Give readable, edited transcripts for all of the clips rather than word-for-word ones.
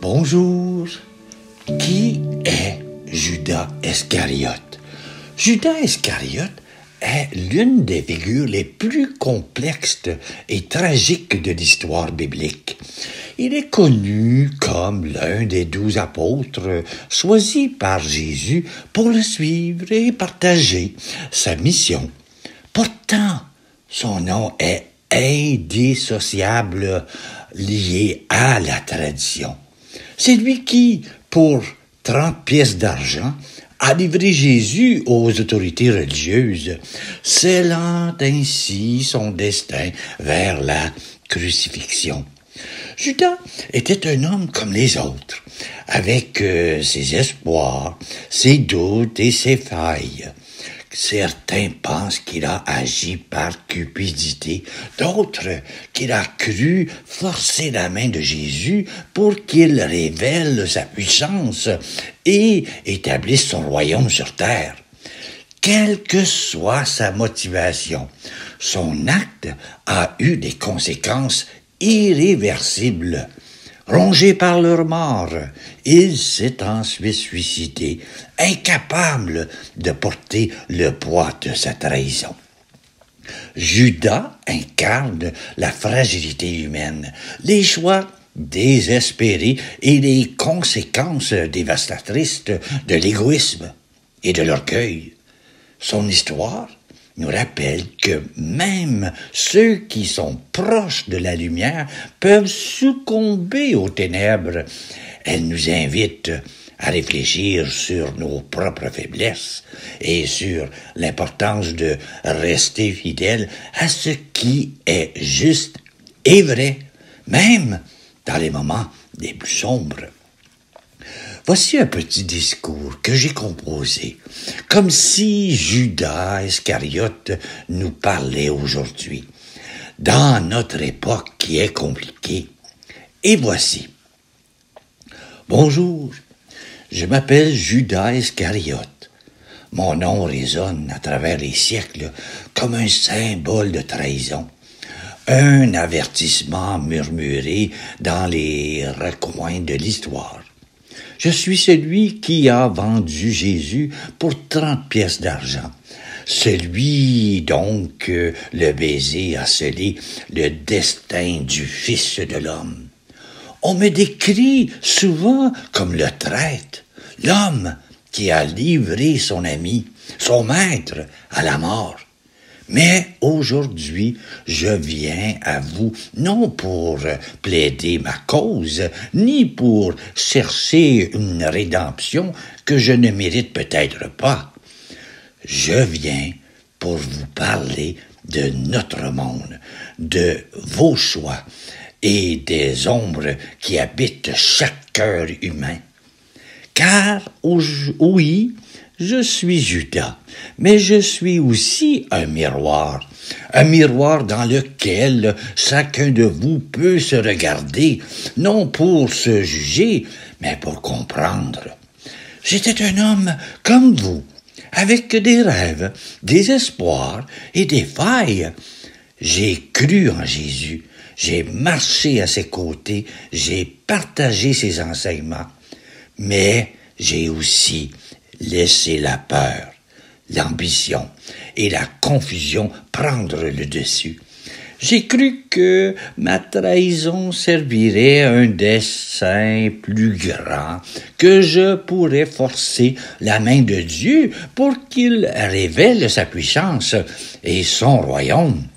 Bonjour. Qui est Judas Iscariote? Judas Iscariote est l'une des figures les plus complexes et tragiques de l'histoire biblique. Il est connu comme l'un des 12 apôtres choisis par Jésus pour le suivre et partager sa mission. Pourtant, son nom est indissociable lié à la tradition. C'est lui qui, pour 30 pièces d'argent, a livré Jésus aux autorités religieuses, scellant ainsi son destin vers la crucifixion. Judas était un homme comme les autres, avec ses espoirs, ses doutes et ses failles. Certains pensent qu'il a agi par cupidité, d'autres qu'il a cru forcer la main de Jésus pour qu'il révèle sa puissance et établisse son royaume sur terre. Quelle que soit sa motivation, son acte a eu des conséquences irréversibles. Rongé par leur mort, il s'est ensuite suicidé, incapable de porter le poids de sa trahison. Judas incarne la fragilité humaine, les choix désespérés et les conséquences dévastatrices de l'égoïsme et de l'orgueil. Son histoire nous rappelle que même ceux qui sont proches de la lumière peuvent succomber aux ténèbres. Elle nous invite à réfléchir sur nos propres faiblesses et sur l'importance de rester fidèle à ce qui est juste et vrai, même dans les moments les plus sombres. Voici un petit discours que j'ai composé, comme si Judas Iscariote nous parlait aujourd'hui, dans notre époque qui est compliquée. Et voici. Bonjour, je m'appelle Judas Iscariote. Mon nom résonne à travers les siècles comme un symbole de trahison. un avertissement murmuré dans les recoins de l'histoire. Je suis celui qui a vendu Jésus pour 30 pièces d'argent. Celui, donc, le baiser a scellé le destin du Fils de l'homme. On me décrit souvent comme le traître, l'homme qui a livré son ami, son maître, à la mort. Mais aujourd'hui, je viens à vous non pour plaider ma cause, ni pour chercher une rédemption que je ne mérite peut-être pas. Je viens pour vous parler de notre monde, de vos choix et des ombres qui habitent chaque cœur humain. Car, oui, je suis Judas, mais je suis aussi un miroir dans lequel chacun de vous peut se regarder, non pour se juger, mais pour comprendre. J'étais un homme comme vous, avec des rêves, des espoirs et des failles. J'ai cru en Jésus, j'ai marché à ses côtés, j'ai partagé ses enseignements, mais j'ai aussi laissé la peur, l'ambition et la confusion prendre le dessus. J'ai cru que ma trahison servirait à un dessein plus grand, que je pourrais forcer la main de Dieu pour qu'il révèle sa puissance et son royaume.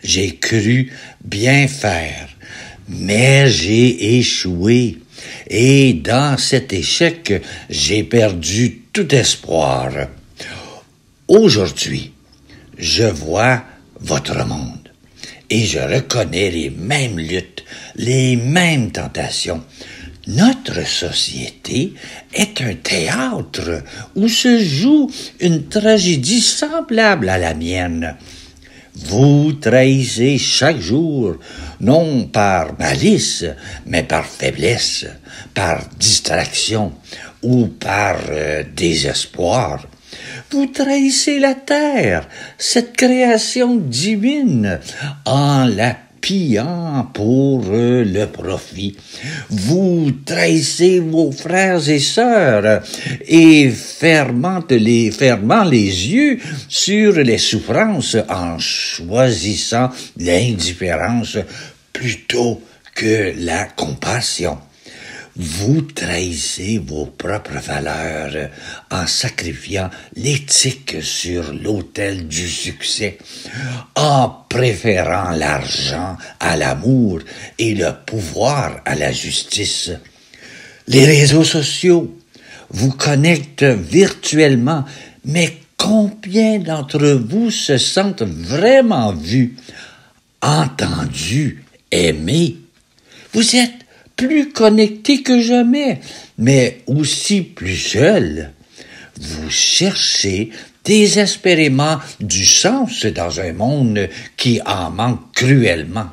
J'ai cru bien faire, mais j'ai échoué. Et dans cet échec, j'ai perdu tout espoir. Aujourd'hui, je vois votre monde et je reconnais les mêmes luttes, les mêmes tentations. Notre société est un théâtre où se joue une tragédie semblable à la mienne. Vous trahissez chaque jour, non par malice, mais par faiblesse, par distraction ou par désespoir. Vous trahissez la terre, cette création divine, en la pillant pour le profit. Vous trahissez vos frères et sœurs et fermant les yeux sur les souffrances en choisissant l'indifférence plutôt que la compassion. Vous trahissez vos propres valeurs en sacrifiant l'éthique sur l'autel du succès, en préférant l'argent à l'amour et le pouvoir à la justice. Les réseaux sociaux vous connectent virtuellement, mais combien d'entre vous se sentent vraiment vus, entendus, aimés? Vous êtes plus connectés que jamais, mais aussi plus seuls. Vous cherchez désespérément du sens dans un monde qui en manque cruellement,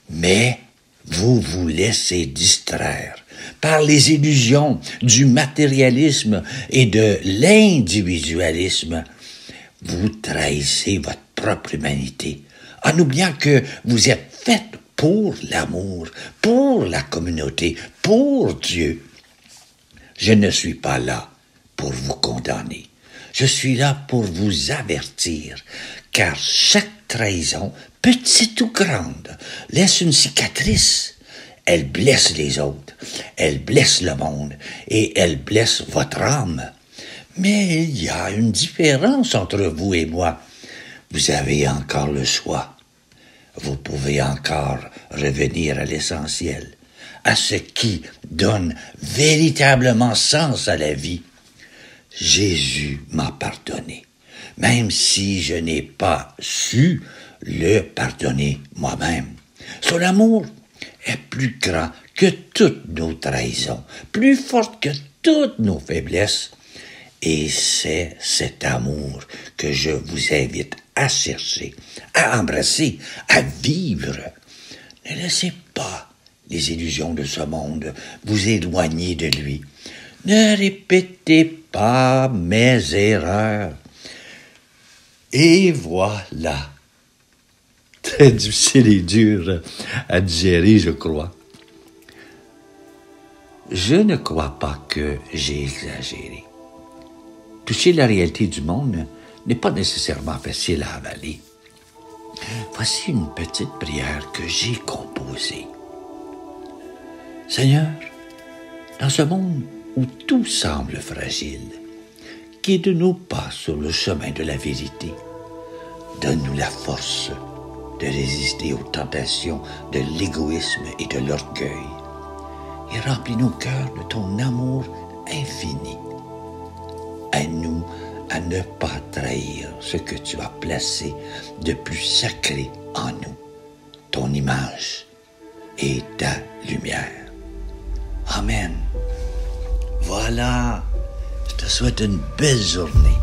mais vous vous laissez distraire par les illusions du matérialisme et de l'individualisme. Vous trahissez votre propre humanité en oubliant que vous êtes fait pour l'amour, pour la communauté, pour Dieu. Je ne suis pas là pour vous condamner. Je suis là pour vous avertir, car chaque trahison, petite ou grande, laisse une cicatrice. Elle blesse les autres, elle blesse le monde et elle blesse votre âme. Mais il y a une différence entre vous et moi. Vous avez encore le choix. Vous pouvez encore revenir à l'essentiel, à ce qui donne véritablement sens à la vie. Jésus m'a pardonné, même si je n'ai pas su le pardonner moi-même. Son amour est plus grand que toutes nos trahisons, plus forte que toutes nos faiblesses. Et c'est cet amour que je vous invite à chercher, à embrasser, à vivre. Ne laissez pas les illusions de ce monde vous éloigner de lui. Ne répétez pas mes erreurs. Et voilà. très difficile et dur à digérer, je crois. Je ne crois pas que j'ai exagéré. Toucher la réalité du monde n'est pas nécessairement facile à avaler. Voici une petite prière que j'ai composée. Seigneur, dans ce monde où tout semble fragile, guide-nous pas sur le chemin de la vérité. Donne-nous la force de résister aux tentations de l'égoïsme et de l'orgueil. Et remplis nos cœurs de ton amour infini. Aide-nous à ne pas trahir ce que tu as placé de plus sacré en nous, ton image et ta lumière. Amen. Voilà, je te souhaite une belle journée.